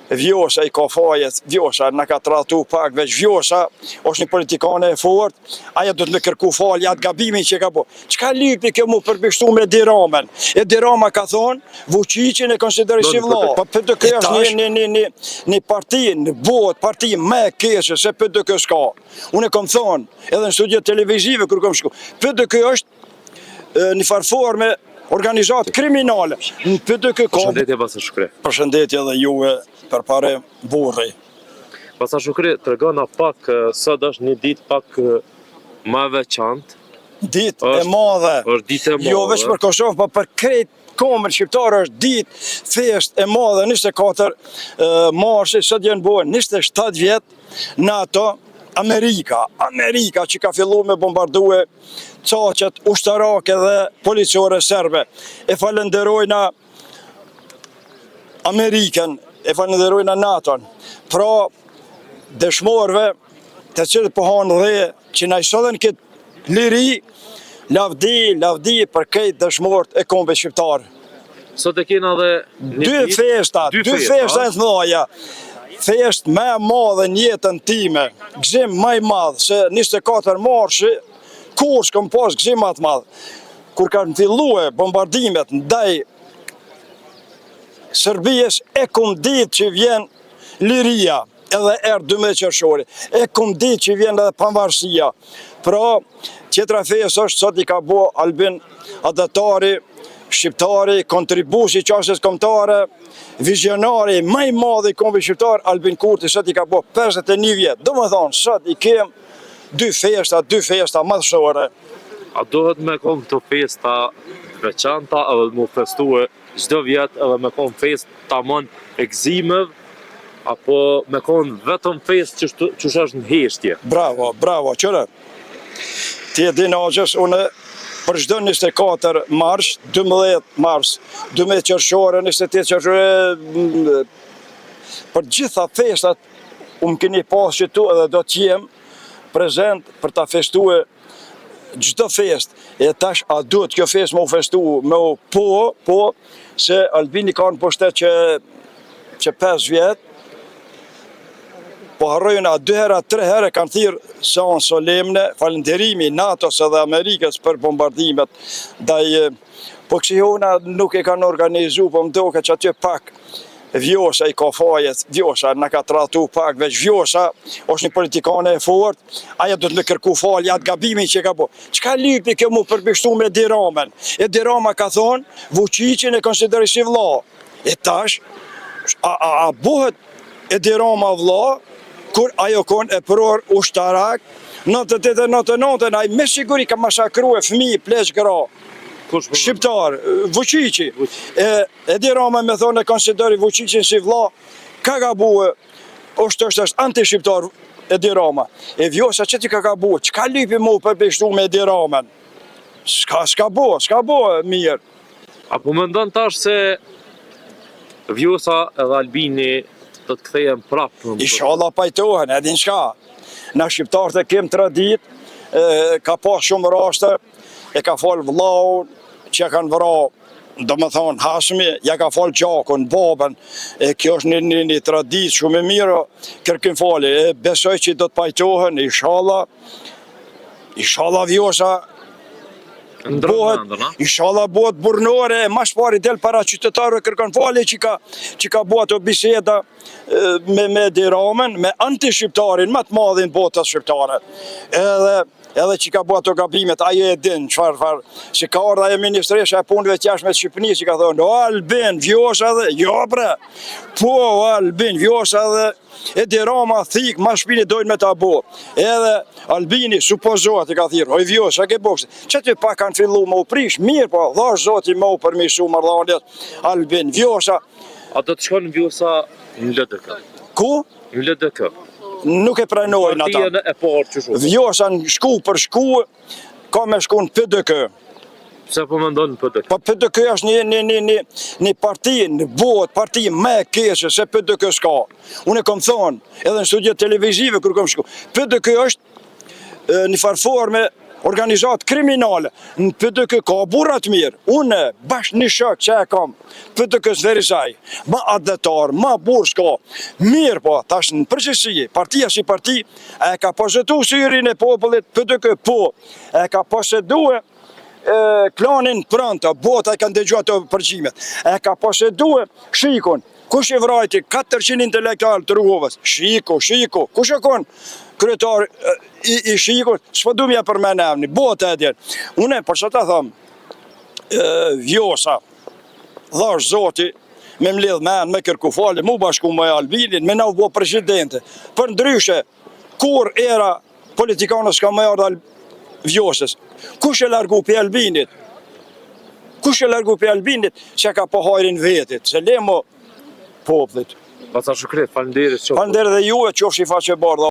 Vjosa I ka fajet, Vjosa në ka tratu pak, veç Vjosa është një politikane e fort, aja do të me kërku falje atë gabimin që ka bo. Qka lypi kjo mu përbishtu me Edi Ramën? Edi Rama ka thonë, Vučićin e konsideroj si vlla. Po PDK është një parti, në botë, parti me keqe se PDK s'ka. Unë e kom thonë, edhe në studiet televizive kër kom shku, PDK është një farforme organizatë kriminale. Në PDK ka... Përshëndetje, Basa Shukri. Përshëndetje dhe juve për pare burri. Basa Shukri, të regona pak, sot është një ditë pak ma veçantë. Ditë e madhe. Është ditë e madhe. Jo veç për Kosovë, po për krejt komën shqiptarë është ditë fest e madhe, 24 marsi, sot jenë bojë 27 vjetë NATO, Amerika që ka fillu me bombardue caqet ushtarake dhe policore serbe. E falenderojna Amerikën, e falenderojna NATO-n. Pra, dëshmorve të cilët po hanë dhe që na I sodhen këtë liri, lavdi për këtë dëshmorët e kombëve shqiptarë. Sot e kena dhe... Dy festa e të mëdha. Fest me madhe në jetën time, gzim maj madhë, se 24 marshi, kur s'kom pas gzim atë madhë. Kur kanë filluar bombardimet ndaj Serbijës, e kum ditë që vjen liria, edhe erë 12 qershori, e kum ditë që vjen edhe pavarësia. Pra, tjetra fest është sot I ka bo Albin Adatari, shqiptari, kontribusi qasjes kombëtare, vizionari, maj madhe I kombëve shqiptar, Albin Kurti, sot I ka bo 51 vjetë. Do më thonë, sot I kem dy festa madhështore. A dohet me kom këto festa veçanta, edhe mu festue çdo vjetë, edhe me kom fest tamam e gëzimeve, apo me kom vetëm fest që është në heshtje? Bravo, qëre. Ti e din Axhës, une për çdo 24 mars, 12 mars, 12 qershore, 28 qershore, për gjitha festat, më keni pas që tu edhe do t'jem prezent për ta festue çdo fest. E tash, a duhet kjo fest me u festu, po, se Albini ka në pushtet që 5 vjetë, po harrojnë a 2 herë, 3 herë kanë thirrë seancë solemne, falenderimi NATO-s edhe Amerikës për bombardimet. Po kësihona nuk e kanë organizu, po mdoke që aty pak Vjosa I ka fajet, Vjosa në ka tratu pak, veç Vjosa është një politikane e fort, aja do të me kërku falje atë gabimin që ka bo. Qka lypi kjo mu përbishtu me Edi Ramën? Edi Rama ka thonë, Vučićin e konsideroj si vlla. E tash, a buhet Edi Rama vlla, kur ajo konë e përor ushtarak, 98-99, a I me siguri ka masakru e fmi, pleq gra. Shqiptar, Vučići. Edi Rama me thonë e konsideri Vučićin si vlla, ka gabuë, është anti-shqiptar Edi Rama. E Vjosa që ti ka gabuë, qka lypi mu përbishtu me Edi Ramën? S'ka bo mirë. Apo më ndonë tash se Vjosa edhe Albini do të kthejen prapë? Inshallah pajtohen, edhin qka. Na shqiptarët e kem tradit, ka pas shumë raste, e ka fal vllaun që kanë vra, do më thonë Hashmi, ja ka fal gjakun, babën, kjo është një tradit shumë e mirë, kërkim fali, besoj që do të pajtohen, inshallah Vjosa, inshallah bëhet burnore, ma shpari del para qytetarëve kërkon falje që ka bëhet ato biseda me Edi Ramën, me anti-shqiptarin, më të madhin botës shqiptare. Edhe që ka bëhet ato gabimet, ajo e din çfarë, që ka ardha e ministresha e punëve të jashtme të Shqipërisë që ka thonë, o Albin, Vjosa dhe, jo bre, po Albin, Vjosa dhe Edi Rama thik, ma shpini dojnë me ta bo. Edhe Albini supozohet I ka thirë, oj Vjosa, ke bokse. Që ty pa kanë fillu me u prish, mirë po, dhash zoti me u përmisu marrëdhëniet, Albin, Vjosa. A do të shkon Vjosa në LDK? Ku? Në LDK. Nuk e pranojnë ata. Vjosa në shku për shku, ka me shku në PDK. Pse po më ndonë në PDK? Po PDK është një parti, në botë, parti me keqe se PDK s'ka. Unë e kom thonë, edhe në studiet televizive kër kom shku, PDK është një farforme organizatë kriminale, në PDK ka burrat mirë, une bashkë një shok që e kam, PDK-s Verizaj, ma adetar, ma burë s'ka, mirë po, tash në përgjithësi, partia si parti, e ka posedu syrin e popullit, PDK po, e ka posedu klanin prënta, bota e ka ndëgju ato përgjimet, e ka posedu shikon, kush e vrajti 400 intelektual të Rrugovës, Shiko, kush e kon kryetar i Shikut, s'po du mja përmen e emni, bota e djenë. Une, për që ta thëmë, Vjosa, dhash zoti, me mledh men, me kërku fali, mu bashku me Albinin, me na u bo presidente. Për ndryshe, kur era politikanës ka me ardhë Vjosës, kush e largu për Albinit? Kush e largu për Albinit që ka po hajrin vetit, se lemo poplit. Paca Shukret, falenderit qoftë. Falenderit dhe juve, qofshi faqe bardha.